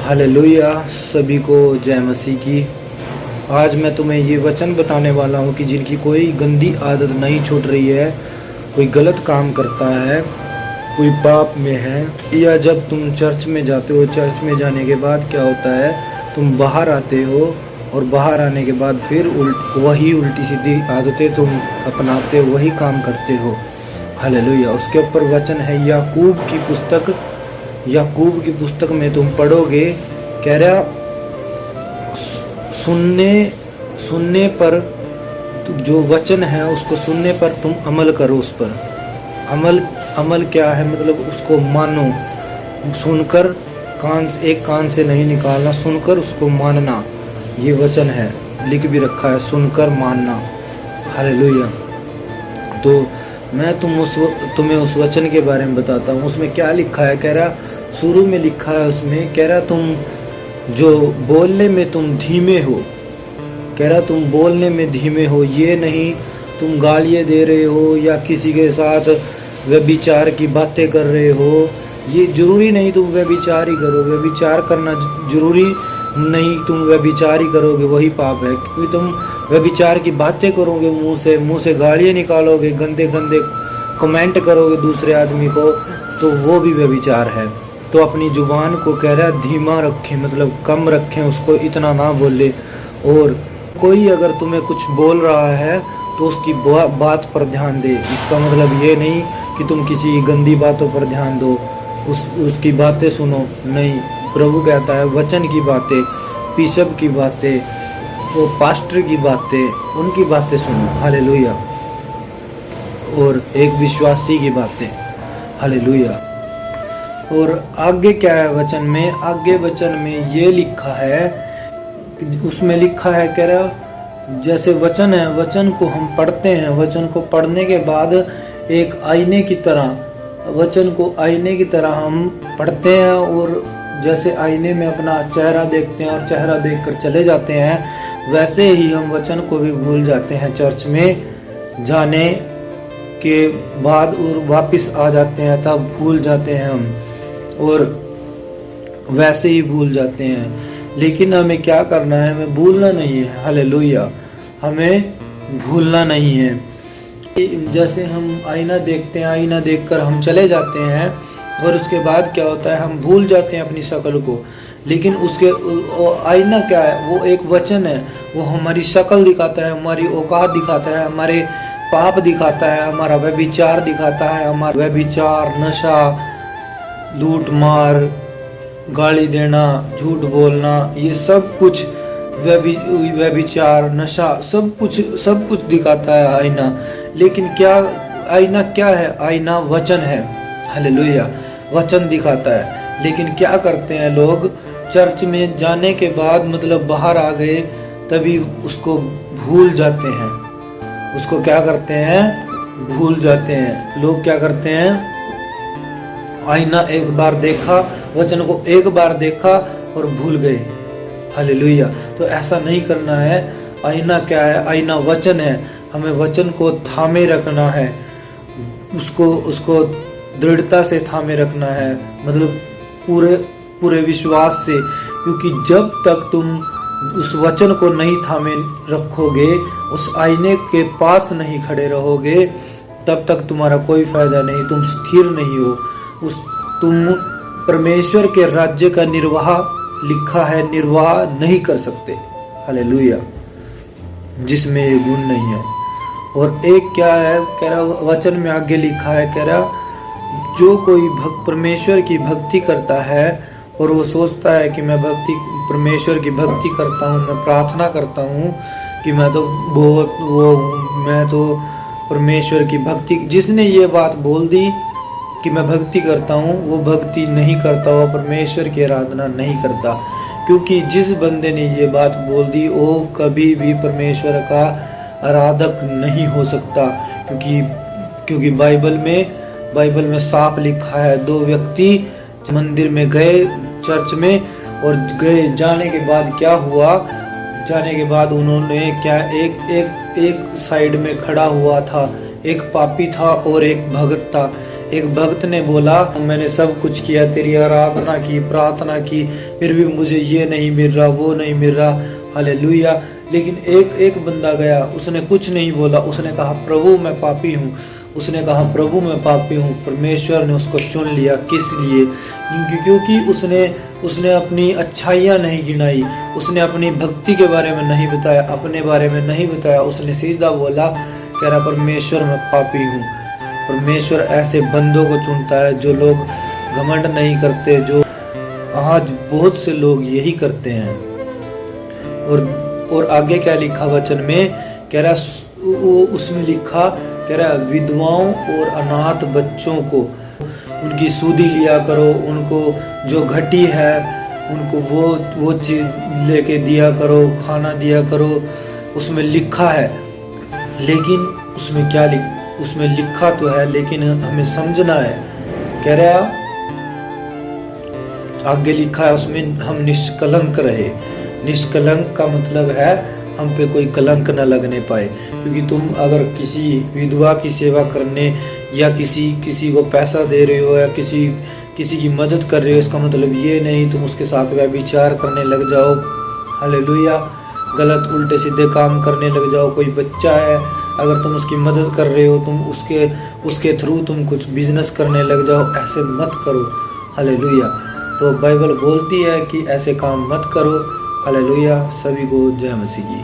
Hallelujah. सभी को जय मसीह की। आज मैं तुम्हें ये वचन बताने वाला हूँ कि जिनकी कोई गंदी आदत नहीं छूट रही है, कोई गलत काम करता है, कोई पाप में है, या जब तुम चर्च में जाते हो, चर्च में जाने के बाद क्या होता है, तुम बाहर आते हो और बाहर आने के बाद फिर वही उल्टी सीधी आदतें तुम अपनाते हो, वही काम करते हो। हालेलुया। उसके ऊपर वचन है याकूब की पुस्तक में तुम पढ़ोगे, कह रहा सुनने पर जो वचन है उसको सुनने पर तुम अमल करो। उस पर अमल क्या है, मतलब उसको मानो। सुनकर एक कान से नहीं निकालना, सुनकर उसको मानना। ये वचन है, लिख भी रखा है, सुनकर मानना। हालेलुया। तो मैं तुम्हें उस वचन के बारे में बताता हूँ। उसमें क्या लिखा है, कह रहा शुरू में लिखा है उसमें, कह रहा तुम जो बोलने में तुम धीमे हो, कह रहा तुम बोलने में धीमे हो, ये नहीं तुम गालियाँ दे रहे हो या किसी के साथ व्यभिचार की बातें कर रहे हो। ये जरूरी नहीं तुम व्यभिचार ही करो, व्यभिचार करना जरूरी नहीं तुम व्यभिचार ही करोगे वही पाप है। क्योंकि तुम व्यभिचार की बातें करोगे, मुंह से गालियाँ निकालोगे, गंदे कमेंट करोगे दूसरे आदमी को, तो वो भी व्यभिचार है। तो अपनी जुबान को कह रहा है धीमा रखें, मतलब कम रखें, उसको इतना ना बोले। और कोई अगर तुम्हें कुछ बोल रहा है तो उसकी बात पर ध्यान दे। इसका मतलब ये नहीं कि तुम किसी गंदी बातों पर ध्यान दो, उसकी बातें सुनो, नहीं। प्रभु कहता है वचन की बातें, बिशप की बातें, वो पास्टर की बातें, उनकी बातें सुनो। हालेलुया। और एक विश्वासी की बातें। हालेलुया। और आगे क्या है वचन में, आगे वचन में ये लिखा है, उसमें लिखा है, कह रहा जैसे वचन है, वचन को हम पढ़ते हैं, वचन को पढ़ने के बाद एक आईने की तरह, वचन को आईने की तरह हम पढ़ते हैं, और जैसे आईने में अपना चेहरा देखते हैं और चेहरा देखकर चले जाते हैं, वैसे ही हम वचन को भी भूल जाते हैं। चर्च में जाने के बाद और वापस आ जाते हैं, तब भूल जाते हैं हम, और वैसे ही भूल जाते हैं। लेकिन हमें क्या करना है, हमें भूलना नहीं है। हालेलुया। हमें भूलना नहीं है। जैसे हम आईना देखते हैं, आईना देखकर हम चले जाते हैं, और उसके बाद क्या होता है, हम भूल जाते हैं अपनी शक्ल को। लेकिन उसके आईना क्या है, वो एक वचन है, वो हमारी शक्ल दिखाता है, हमारी औकात दिखाता है, हमारे पाप दिखाता है, हमारा व्यभिचार दिखाता है, हमारा व्यभिचार, नशा, लूट मार, गाली देना, झूठ बोलना, ये सब कुछ व्यभिचार, नशा, सब कुछ दिखाता है आईना। लेकिन क्या आईना क्या है, आईना वचन है। हालेलुया। वचन दिखाता है। लेकिन क्या करते हैं लोग, चर्च में जाने के बाद, मतलब बाहर आ गए, तभी उसको भूल जाते हैं। उसको क्या करते हैं, भूल जाते हैं। लोग क्या करते हैं, आईना एक बार देखा, वचन को एक बार देखा और भूल गए। हालेलुया। तो ऐसा नहीं करना है। आईना क्या है, आईना वचन है। हमें वचन को थामे रखना है, उसको दृढ़ता से थामे रखना है, मतलब पूरे विश्वास से। क्योंकि जब तक तुम उस वचन को नहीं थामे रखोगे, उस आईने के पास नहीं खड़े रहोगे, तब तक तुम्हारा कोई फायदा नहीं, तुम स्थिर नहीं हो। तुम परमेश्वर के राज्य का निर्वाह नहीं कर सकते। हालेलुया। जिसमें ये गुण नहीं है। और एक क्या है, कह रहा वचन में आगे लिखा है, कह रहा जो कोई परमेश्वर की भक्ति करता है और वो सोचता है कि मैं परमेश्वर की भक्ति करता हूँ, मैं प्रार्थना करता हूँ कि मैं तो परमेश्वर की भक्ति, जिसने ये बात बोल दी कि मैं भक्ति करता हूँ, वो भक्ति नहीं करता, वो परमेश्वर की आराधना नहीं करता। क्योंकि जिस बंदे ने ये बात बोल दी, वो कभी भी परमेश्वर का आराधक नहीं हो सकता। क्योंकि बाइबल में साफ लिखा है, दो व्यक्ति मंदिर में गए, चर्च में, और गए, जाने के बाद क्या हुआ, जाने के बाद उन्होंने क्या, एक साइड में खड़ा हुआ था, एक पापी था और एक भगत था। एक भक्त ने बोला, मैंने सब कुछ किया, तेरी आराधना की, प्रार्थना की, फिर भी मुझे ये नहीं मिल रहा, वो नहीं मिल रहा। हालेलुया। लेकिन एक बंदा गया, उसने कुछ नहीं बोला, उसने कहा प्रभु मैं पापी हूँ। उसने कहा प्रभु मैं पापी हूँ। परमेश्वर ने उसको चुन लिया। किस लिए? क्योंकि उसने अपनी अच्छाइयाँ नहीं गिनाई, उसने अपनी भक्ति के बारे में नहीं बताया, अपने बारे में नहीं बताया। उसने सीधा बोला, कह रहा परमेश्वर मैं पापी हूँ। परमेश्वर ऐसे बंदों को चुनता है जो लोग घमंड नहीं करते, जो आज बहुत से लोग यही करते हैं। और आगे क्या लिखा वचन में, कह रहा उसमें लिखा, कह रहा विधवाओं और अनाथ बच्चों को उनकी सूदी लिया करो, उनको जो घटी है उनको वो चीज लेके दिया करो, खाना दिया करो। उसमें लिखा है, लेकिन उसमें लिखा तो है, लेकिन हमें समझना है। कह रहा आगे लिखा है उसमें, हम निष्कलंक रहे। निष्कलंक का मतलब है हम पे कोई कलंक न लगने पाए। क्योंकि तुम अगर किसी विधवा की सेवा करने या किसी को पैसा दे रहे हो या किसी की मदद कर रहे हो, इसका मतलब ये नहीं तुम उसके साथ व्यभिचार करने लग जाओ। हालेलुया। गलत उल्टे सीधे काम करने लग जाओ। कोई बच्चा है, अगर तुम उसकी मदद कर रहे हो, तुम उसके थ्रू तुम कुछ बिजनेस करने लग जाओ, ऐसे मत करो। हालेलुया। तो बाइबल बोलती है कि ऐसे काम मत करो। हालेलुया। सभी को जय मसीह की।